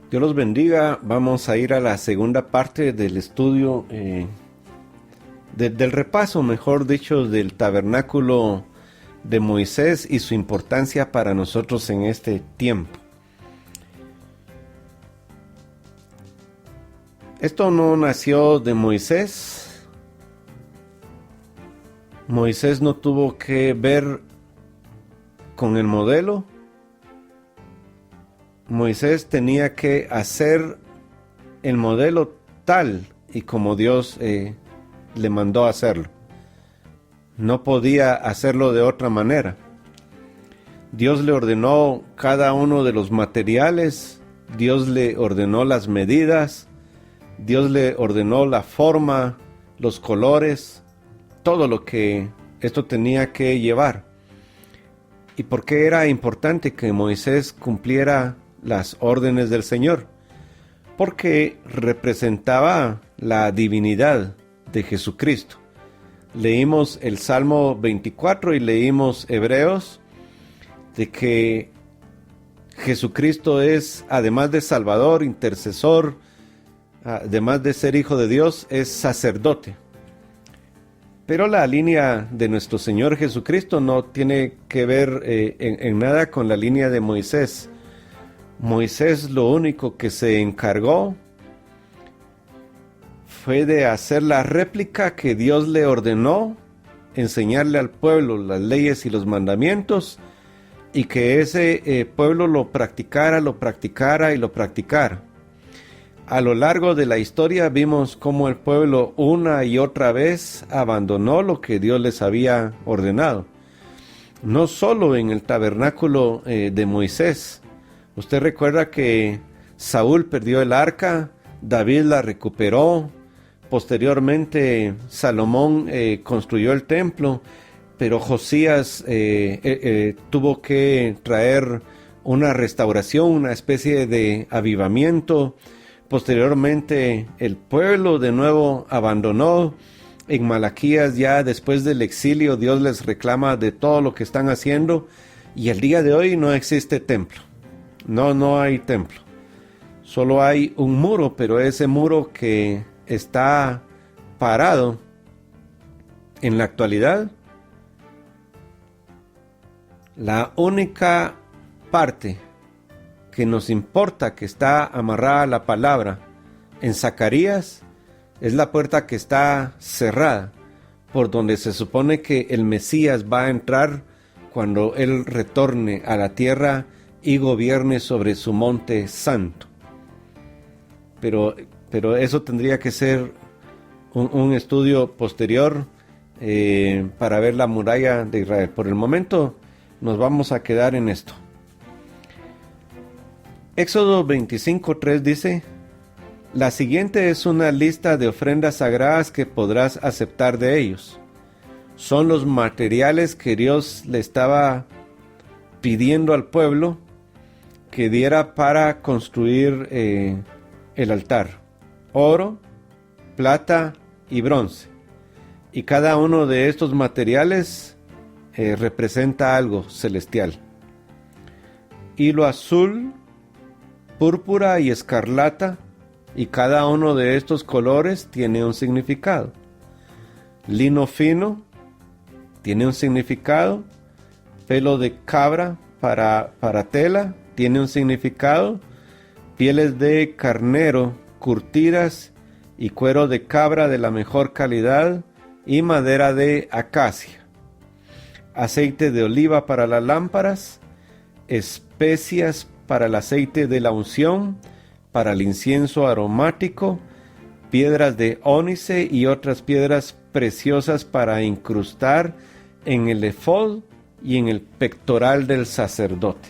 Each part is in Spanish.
Dios los bendiga. Vamos a ir a la segunda parte del estudio, del repaso, mejor dicho, del tabernáculo de Moisés y su importancia para nosotros en este tiempo. Esto no nació de Moisés. Moisés no tuvo que ver con el modelo. Moisés tenía que hacer el modelo tal y como Dios le mandó a hacerlo. No podía hacerlo de otra manera. Dios le ordenó cada uno de los materiales, Dios le ordenó las medidas, Dios le ordenó la forma, los colores, todo lo que esto tenía que llevar. ¿Y por qué era importante que Moisés cumpliera las órdenes del Señor? Porque representaba la divinidad de Jesucristo. Leímos el Salmo 24 y leímos Hebreos, de que Jesucristo es, además de Salvador, intercesor, además de ser Hijo de Dios, es sacerdote. Pero la línea de nuestro Señor Jesucristo no tiene que ver en nada con la línea de Moisés. Moisés lo único que se encargó fue de hacer la réplica que Dios le ordenó, enseñarle al pueblo las leyes y los mandamientos, y que ese pueblo lo practicara y lo practicara. A lo largo de la historia vimos cómo el pueblo una y otra vez abandonó lo que Dios les había ordenado. No solo en el tabernáculo de Moisés. Usted recuerda que Saúl perdió el arca, David la recuperó, posteriormente Salomón construyó el templo, pero Josías tuvo que traer una restauración, una especie de avivamiento. Posteriormente el pueblo de nuevo abandonó. En Malaquías, ya después del exilio, Dios les reclama de todo lo que están haciendo, y el día de hoy no existe templo. No hay templo. Solo hay un muro, pero ese muro que está parado en la actualidad, la única parte que nos importa que está amarrada a la palabra en Zacarías es la puerta que está cerrada, por donde se supone que el Mesías va a entrar cuando Él retorne a la tierra y gobierne sobre su monte santo. Pero eso tendría que ser un estudio posterior para ver la muralla de Israel. Por el momento nos vamos a quedar en esto. Éxodo 25:3 dice: la siguiente es una lista de ofrendas sagradas que podrás aceptar de ellos. Son los materiales que Dios le estaba pidiendo al pueblo que diera para construir el altar: oro, plata y bronce. Y cada uno de estos materiales representa algo celestial. Hilo azul, púrpura y escarlata, y cada uno de estos colores tiene un significado. Lino fino tiene un significado. Pelo de cabra para tela tiene un significado. Pieles de carnero curtidas y cuero de cabra de la mejor calidad y madera de acacia. Aceite de oliva para las lámparas, especias para el aceite de la unción, para el incienso aromático, piedras de ónice y otras piedras preciosas para incrustar en el efod y en el pectoral del sacerdote.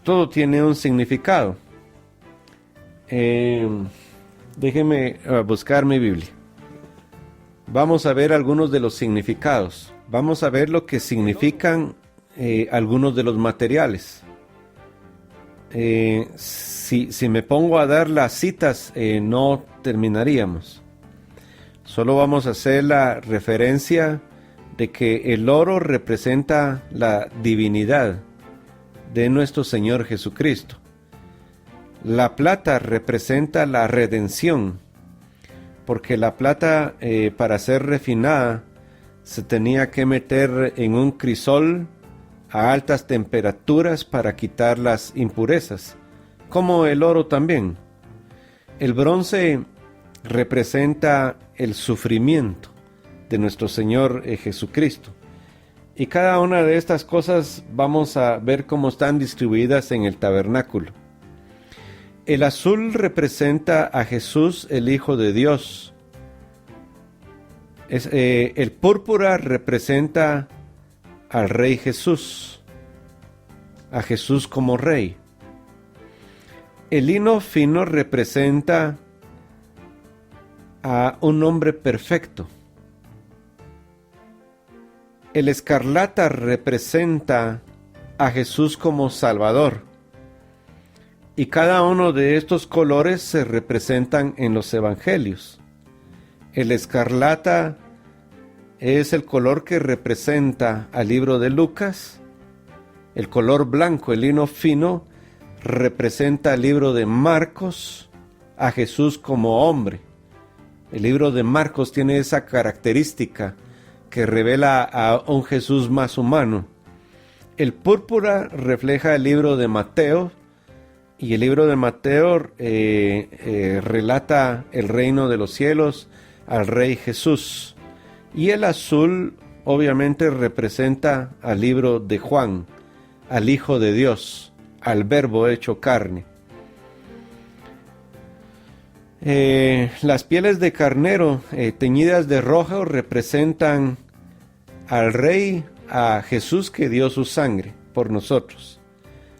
Todo tiene un significado. Déjeme buscar mi Biblia. Vamos a ver algunos de los significados. Vamos a ver lo que significan algunos de los materiales. Si me pongo a dar las citas, no terminaríamos. Solo vamos a hacer la referencia de que el oro representa la divinidad de nuestro Señor Jesucristo. La plata representa la redención, porque la plata para ser refinada se tenía que meter en un crisol a altas temperaturas para quitar las impurezas, como el oro también. El bronce representa el sufrimiento de nuestro Señor Jesucristo. Y cada una de estas cosas vamos a ver cómo están distribuidas en el tabernáculo. El azul representa a Jesús, el Hijo de Dios. El púrpura representa al Rey Jesús, a Jesús como Rey. El lino fino representa a un hombre perfecto. El escarlata representa a Jesús como Salvador. Y cada uno de estos colores se representan en los evangelios. El escarlata es el color que representa al libro de Lucas. El color blanco, el lino fino, representa al libro de Marcos, a Jesús como hombre. El libro de Marcos tiene esa característica que revela a un Jesús más humano. El púrpura refleja el libro de Mateo, y el libro de Mateo relata el reino de los cielos al Rey Jesús. Y el azul obviamente representa al libro de Juan, al Hijo de Dios, al Verbo hecho carne. Las pieles de carnero teñidas de rojo representan al Rey, a Jesús que dio su sangre por nosotros.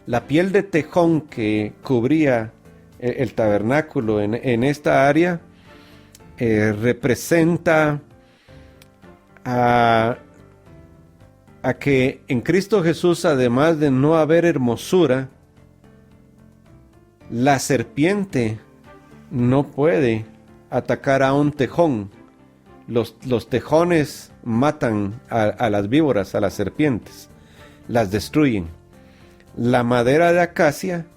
La piel de tejón que cubría el tabernáculo en esta área representa a que en Cristo Jesús, además de no haber hermosura, la serpiente no puede atacar a un tejón. Los tejones matan a las víboras, a las serpientes, las destruyen. La madera de acacia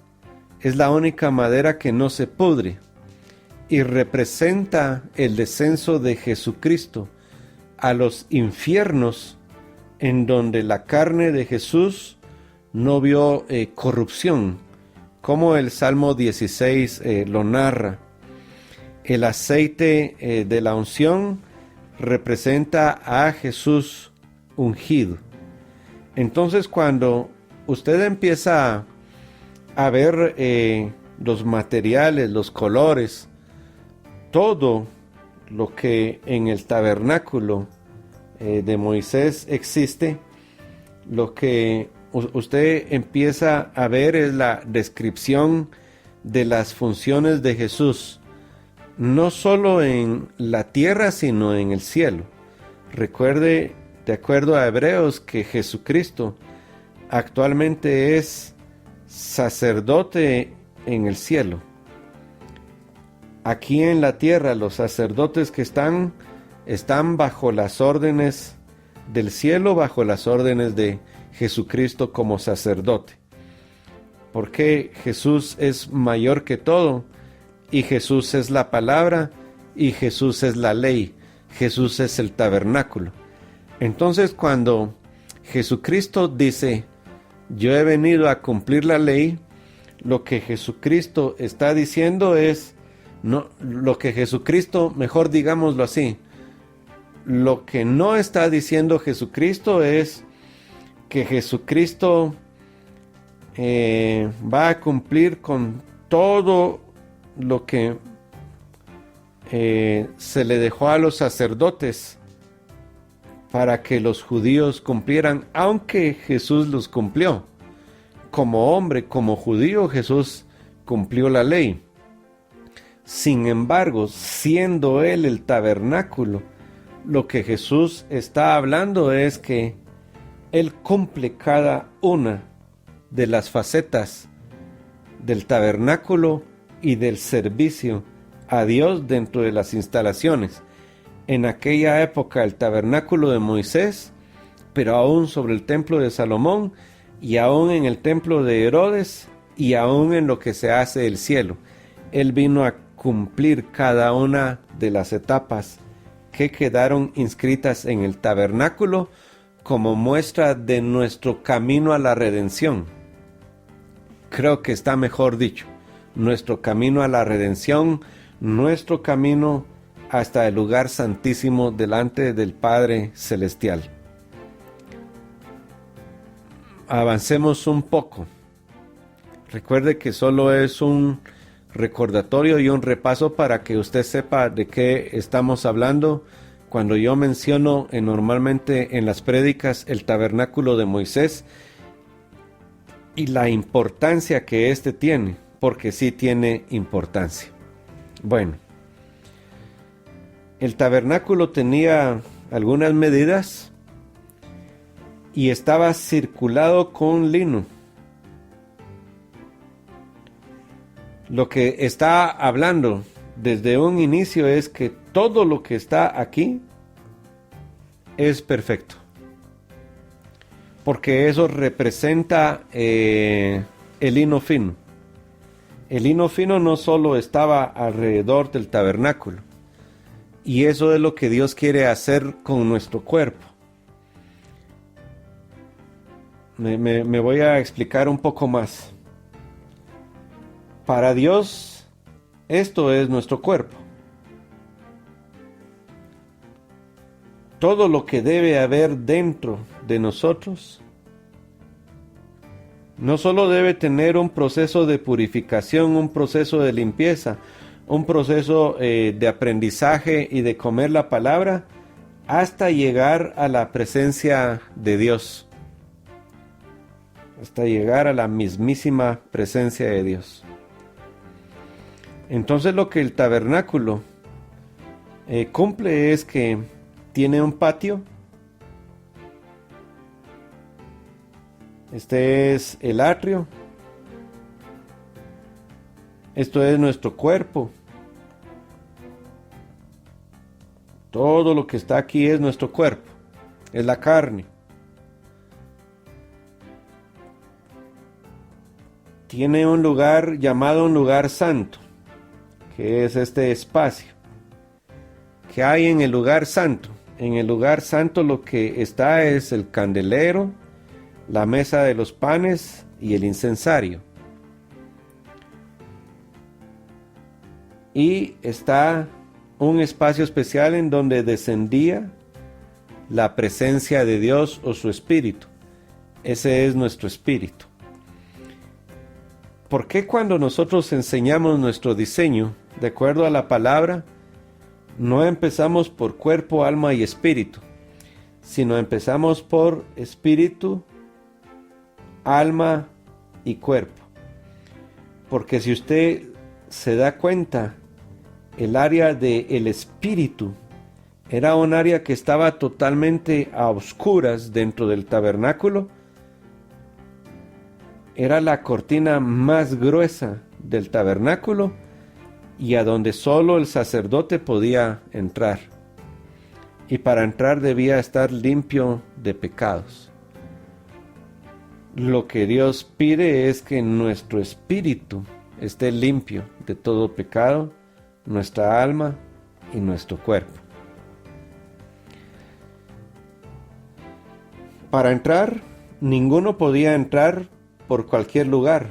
es la única madera que no se pudre y representa el descenso de Jesucristo a los infiernos, en donde la carne de Jesús no vio corrupción, como el Salmo 16 lo narra. El aceite de la unción representa a Jesús ungido. Entonces, cuando usted empieza a ver los materiales, los colores, todo lo que en el tabernáculo de Moisés existe, lo que usted empieza a ver es la descripción de las funciones de Jesús, no solo en la tierra, sino en el cielo. Recuerde, de acuerdo a Hebreos, que Jesucristo actualmente es sacerdote en el cielo. Aquí en la tierra los sacerdotes que están bajo las órdenes del cielo, bajo las órdenes de Jesucristo como sacerdote. Porque Jesús es mayor que todo, y Jesús es la palabra, y Jesús es la ley, Jesús es el tabernáculo. Entonces, cuando Jesucristo dice, yo he venido a cumplir la ley, lo que Jesucristo está diciendo es, no, lo que Jesucristo, mejor digámoslo así, lo que no está diciendo Jesucristo es que Jesucristo va a cumplir con todo lo que se le dejó a los sacerdotes para que los judíos cumplieran, aunque Jesús los cumplió. Como hombre, como judío, Jesús cumplió la ley. Sin embargo, siendo Él el tabernáculo, lo que Jesús está hablando es que Él cumple cada una de las facetas del tabernáculo y del servicio a Dios dentro de las instalaciones. En aquella época el tabernáculo de Moisés, pero aún sobre el templo de Salomón, y aún en el templo de Herodes, y aún en lo que se hace el cielo. Él vino a cumplir cada una de las etapas que quedaron inscritas en el tabernáculo como muestra de nuestro camino a la redención. Creo que está mejor dicho, nuestro camino a la redención, nuestro camino hasta el lugar santísimo delante del Padre Celestial. Avancemos un poco. Recuerde que solo es un recordatorio y un repaso para que usted sepa de qué estamos hablando cuando yo menciono normalmente en las prédicas el tabernáculo de Moisés y la importancia que éste tiene, porque sí tiene importancia. Bueno, el tabernáculo tenía algunas medidas y estaba circulado con lino. Lo que está hablando desde un inicio es que todo lo que está aquí es perfecto. Porque eso representa el lino fino. El lino fino no solo estaba alrededor del tabernáculo. Y eso es lo que Dios quiere hacer con nuestro cuerpo. Me voy a explicar un poco más. Para Dios, esto es nuestro cuerpo. Todo lo que debe haber dentro de nosotros no solo debe tener un proceso de purificación, un proceso de limpieza, un proceso de aprendizaje y de comer la palabra hasta llegar a la presencia de Dios, hasta llegar a la mismísima presencia de Dios. Entonces lo que el tabernáculo cumple es que tiene un patio. Este es el atrio. Esto es nuestro cuerpo. Todo lo que está aquí es nuestro cuerpo. Es la carne. Tiene un lugar llamado un lugar santo, que es este espacio. ¿Qué hay en el lugar santo? En el lugar santo lo que está es el candelero, la mesa de los panes y el incensario. Y está un espacio especial en donde descendía la presencia de Dios o su espíritu. Ese es nuestro espíritu. ¿Por qué cuando nosotros enseñamos nuestro diseño, de acuerdo a la palabra, no empezamos por cuerpo, alma y espíritu, sino empezamos por espíritu, alma y cuerpo? Porque si usted se da cuenta, el área del espíritu era un área que estaba totalmente a oscuras dentro del tabernáculo. Era la cortina más gruesa del tabernáculo y a donde solo el sacerdote podía entrar. Y para entrar debía estar limpio de pecados. Lo que Dios pide es que nuestro espíritu esté limpio de todo pecado, nuestra alma y nuestro cuerpo. Para entrar, ninguno podía entrar por cualquier lugar.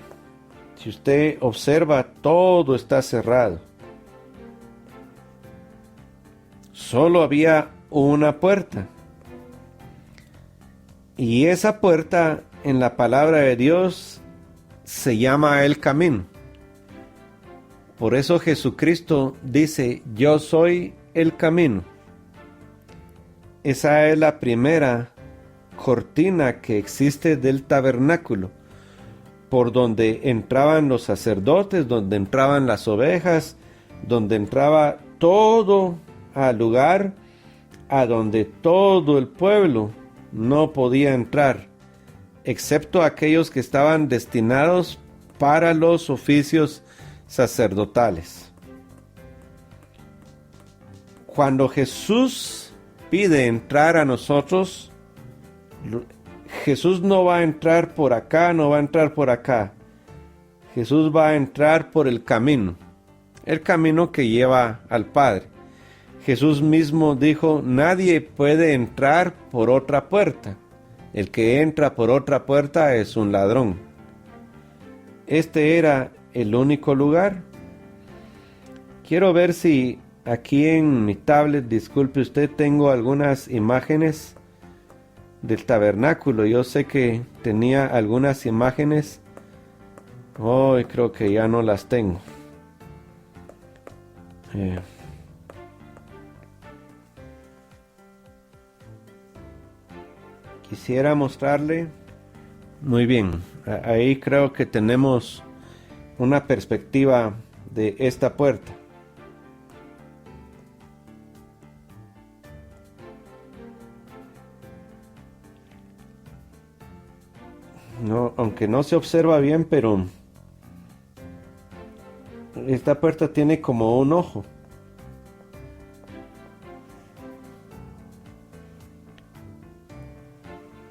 Si usted observa, todo está cerrado. Solo había una puerta. Y esa puerta en la palabra de Dios se llama el camino. Por eso Jesucristo dice, yo soy el camino. Esa es la primera cortina que existe del tabernáculo, por donde entraban los sacerdotes, donde entraban las ovejas, donde entraba todo al lugar a donde todo el pueblo no podía entrar, excepto aquellos que estaban destinados para los oficios sacerdotales. Cuando Jesús pide entrar a nosotros, Jesús no va a entrar por acá, no va a entrar por acá. Jesús va a entrar por el camino que lleva al Padre. Jesús mismo dijo, nadie puede entrar por otra puerta. El que entra por otra puerta es un ladrón. Este era el único lugar. Quiero ver si aquí en mi tablet, disculpe usted, tengo algunas imágenes del tabernáculo. Yo sé que tenía algunas imágenes. Hoy creo que ya no las tengo. Quisiera mostrarle. Muy bien, ahí creo que tenemos una perspectiva de esta puerta. No, aunque no se observa bien, pero esta puerta tiene como un ojo.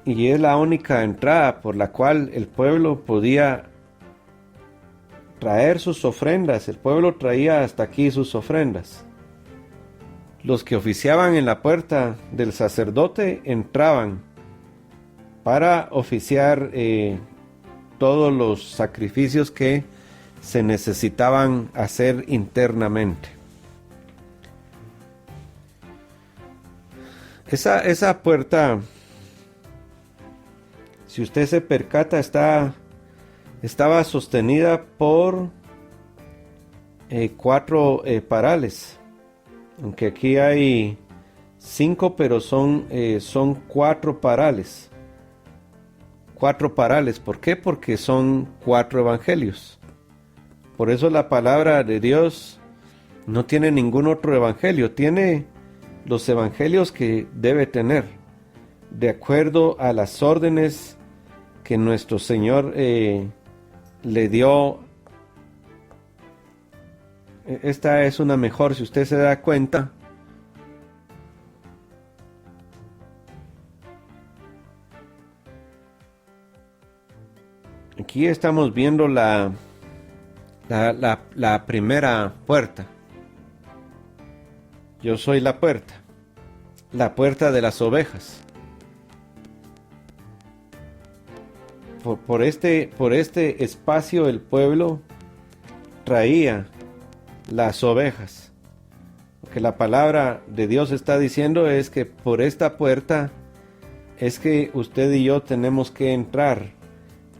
Y es la única entrada por la cual el pueblo podía traer sus ofrendas. El pueblo traía hasta aquí sus ofrendas. Los que oficiaban en la puerta del sacerdote entraban para oficiar todos los sacrificios que se necesitaban hacer internamente. Esa puerta, si usted se percata, estaba sostenida por 4 parales. Aunque aquí hay 5, pero son 4 parales. 4 parales. ¿Por qué? Porque son 4 evangelios. Por eso la palabra de Dios no tiene ningún otro evangelio. Tiene los evangelios que debe tener, de acuerdo a las órdenes que nuestro Señor le dio. Esta es una mejor, si usted se da cuenta. Aquí estamos viendo la primera puerta. Yo soy la puerta de las ovejas. Por este espacio el pueblo traía las ovejas. Lo que la palabra de Dios está diciendo es que por esta puerta es que usted y yo tenemos que entrar.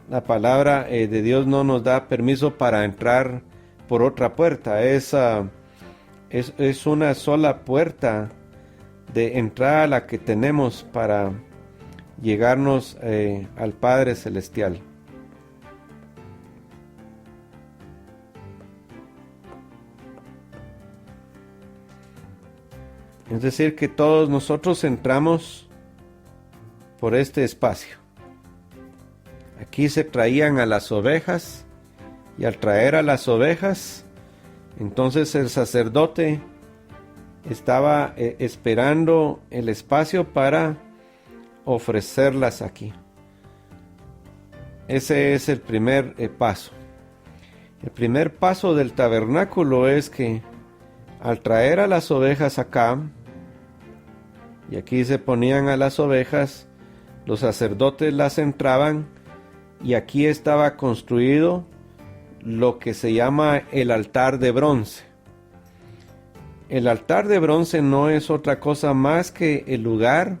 La palabra de Dios no nos da permiso para entrar por otra puerta. Es una sola puerta de entrada la que tenemos para llegarnos al Padre Celestial. Es decir, que todos nosotros entramos por este espacio. Aquí se traían a las ovejas, y al traer a las ovejas, entonces el sacerdote estaba esperando el espacio para ofrecerlas aquí. Ese es el primer paso. El primer paso del tabernáculo es que al traer a las ovejas acá, y aquí se ponían a las ovejas, los sacerdotes las entraban, y aquí estaba construido lo que se llama el altar de bronce. El altar de bronce no es otra cosa más que el lugar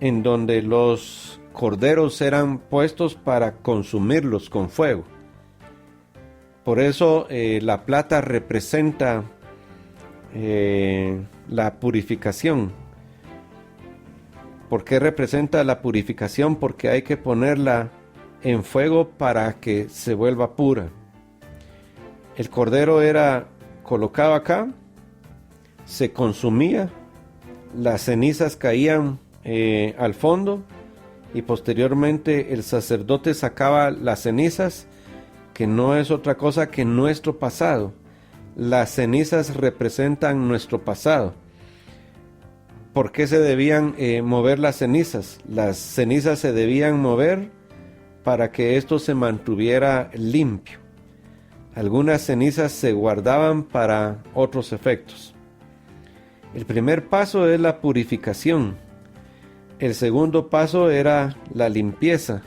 en donde los corderos eran puestos para consumirlos con fuego. Por eso la plata representa la purificación. ¿Por qué representa la purificación? Porque hay que ponerla en fuego para que se vuelva pura. El cordero era colocado acá, se consumía, las cenizas caían al fondo, y posteriormente el sacerdote sacaba las cenizas, que no es otra cosa que nuestro pasado. Las cenizas representan nuestro pasado. ¿por qué se debían mover las cenizas? Las cenizas se debían mover para que esto se mantuviera limpio. Algunas cenizas se guardaban para otros efectos. El primer paso es la purificación. El segundo paso era la limpieza.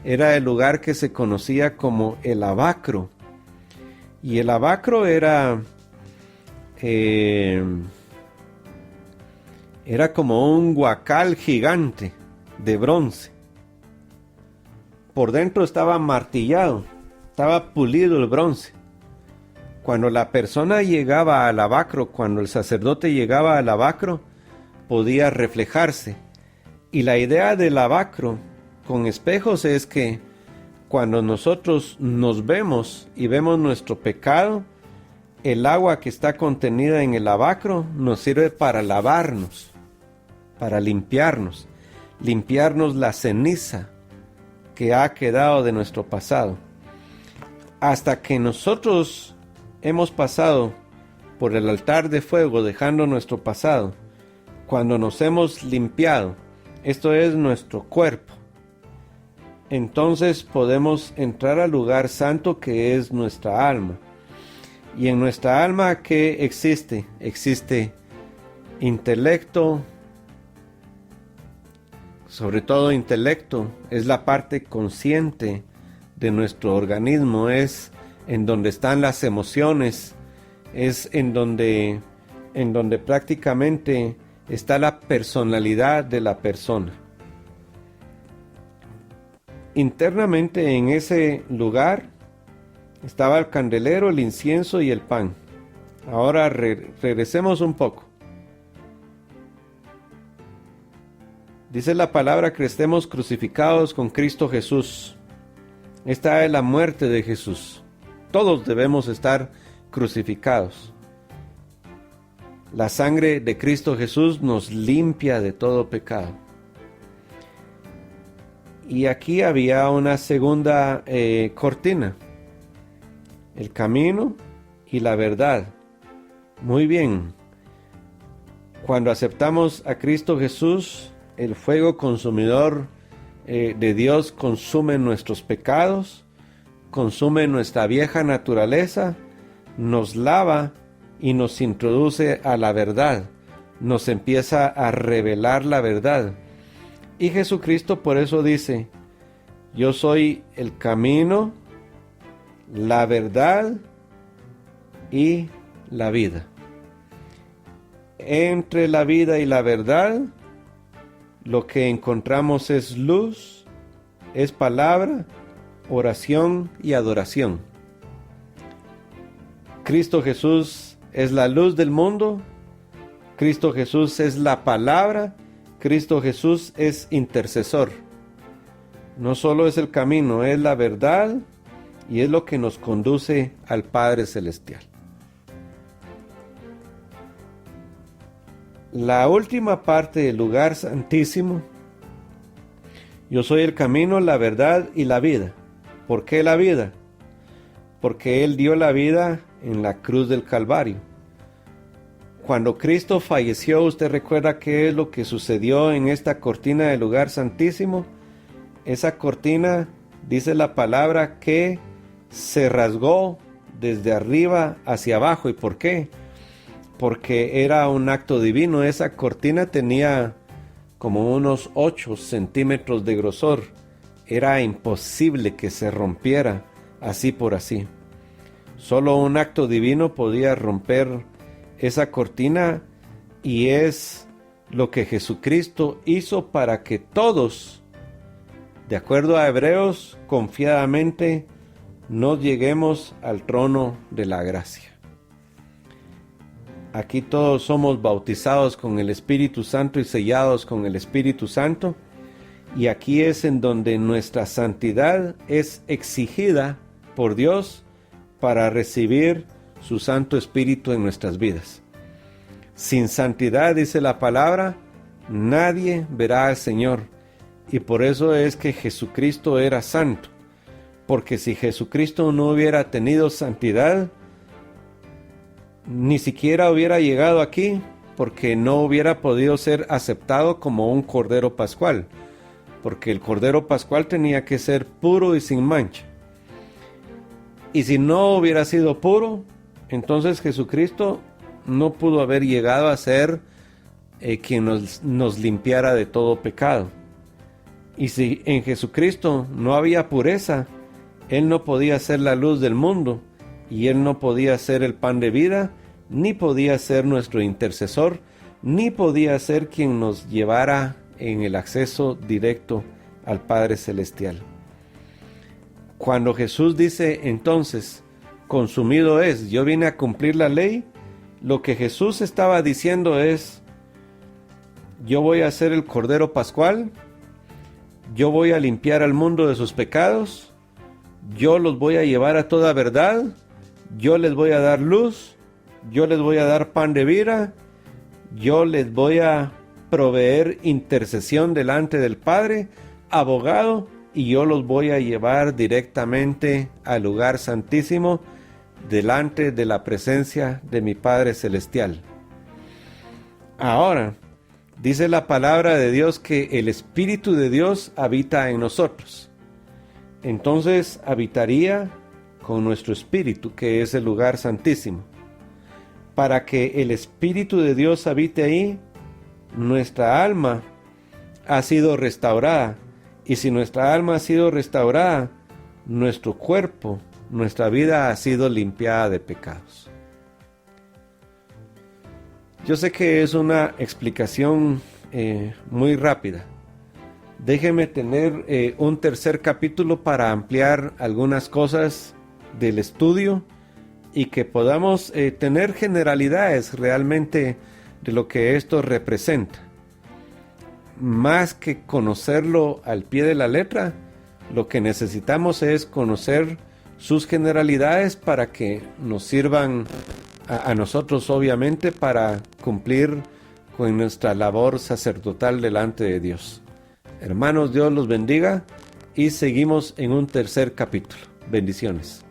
Era el lugar que se conocía como el lavacro. Y el lavacro era como un guacal gigante de bronce. Por dentro estaba martillado, estaba pulido el bronce. Cuando la persona llegaba al lavacro, cuando el sacerdote llegaba al lavacro, podía reflejarse. Y la idea del lavacro con espejos es que cuando nosotros nos vemos y vemos nuestro pecado, el agua que está contenida en el lavacro nos sirve para lavarnos, para limpiarnos la ceniza que ha quedado de nuestro pasado. Hasta que nosotros hemos pasado por el altar de fuego dejando nuestro pasado, cuando nos hemos limpiado, esto es nuestro cuerpo, entonces podemos entrar al lugar santo que es nuestra alma. Y en nuestra alma, ¿qué existe? Existe intelecto, sobre todo intelecto, es la parte consciente de nuestro organismo, es en donde están las emociones, es en donde prácticamente está la personalidad de la persona. Internamente en ese lugar estaba el candelero, el incienso y el pan. Ahora regresemos un poco. Dice la palabra que estemos crucificados con Cristo Jesús. Esta es la muerte de Jesús. Todos debemos estar crucificados. La sangre de Cristo Jesús nos limpia de todo pecado. Y aquí había una segunda cortina. El camino y la verdad. Muy bien. Cuando aceptamos a Cristo Jesús, el fuego consumidor de Dios consume nuestros pecados, consume nuestra vieja naturaleza, nos lava y nos introduce a la verdad, nos empieza a revelar la verdad. Y Jesucristo por eso dice, yo soy el camino, la verdad y la vida. Entre la vida y la verdad, lo que encontramos es luz, es palabra, oración y adoración. Cristo Jesús es la luz del mundo, Cristo Jesús es la palabra, Cristo Jesús es intercesor. No solo es el camino, es la verdad y es lo que nos conduce al Padre Celestial. La última parte del lugar santísimo, yo soy el camino, la verdad y la vida. ¿Por qué la vida? Porque Él dio la vida en la cruz del Calvario. Cuando Cristo falleció, ¿usted recuerda qué es lo que sucedió en esta cortina del lugar santísimo? Esa cortina, dice la palabra, que se rasgó desde arriba hacia abajo. ¿Y por qué? Porque era un acto divino. Esa cortina tenía como unos 8 centímetros de grosor. Era imposible que se rompiera así por así. Solo un acto divino podía romper esa cortina, y es lo que Jesucristo hizo para que todos, de acuerdo a Hebreos, confiadamente nos lleguemos al trono de la gracia. Aquí todos somos bautizados con el Espíritu Santo y sellados con el Espíritu Santo, y aquí es en donde nuestra santidad es exigida por Dios para recibir su Santo Espíritu en nuestras vidas. Sin santidad, dice la palabra, nadie verá al Señor. Y por eso es que Jesucristo era santo. Porque si Jesucristo no hubiera tenido santidad, ni siquiera hubiera llegado aquí porque no hubiera podido ser aceptado como un cordero pascual, porque el cordero pascual tenía que ser puro y sin mancha. Y si no hubiera sido puro, entonces Jesucristo no pudo haber llegado a ser quien nos limpiara de todo pecado. Y si en Jesucristo no había pureza, Él no podía ser la luz del mundo, y Él no podía ser el pan de vida, ni podía ser nuestro intercesor, ni podía ser quien nos llevara en el acceso directo al Padre Celestial. Cuando Jesús dice entonces, consumido es, yo vine a cumplir la ley, lo que Jesús estaba diciendo es, yo voy a ser el Cordero Pascual, yo voy a limpiar al mundo de sus pecados, yo los voy a llevar a toda verdad, yo les voy a dar luz, yo les voy a dar pan de vida, yo les voy a proveer intercesión delante del Padre, abogado, y yo los voy a llevar directamente al lugar santísimo, delante de la presencia de mi Padre Celestial. Ahora, dice la palabra de Dios que el Espíritu de Dios habita en nosotros. Entonces habitaría con nuestro espíritu, que es el lugar santísimo. Para que el Espíritu de Dios habite ahí, nuestra alma ha sido restaurada. Y si nuestra alma ha sido restaurada, nuestro cuerpo, nuestra vida ha sido limpiada de pecados. Yo sé que es una explicación muy rápida. Déjeme tener un tercer capítulo para ampliar algunas cosas del estudio y que podamos tener generalidades realmente de lo que esto representa. Más que conocerlo al pie de la letra, lo que necesitamos es conocer sus generalidades para que nos sirvan a nosotros, obviamente, para cumplir con nuestra labor sacerdotal delante de Dios. Hermanos, Dios los bendiga y seguimos en un tercer capítulo. Bendiciones.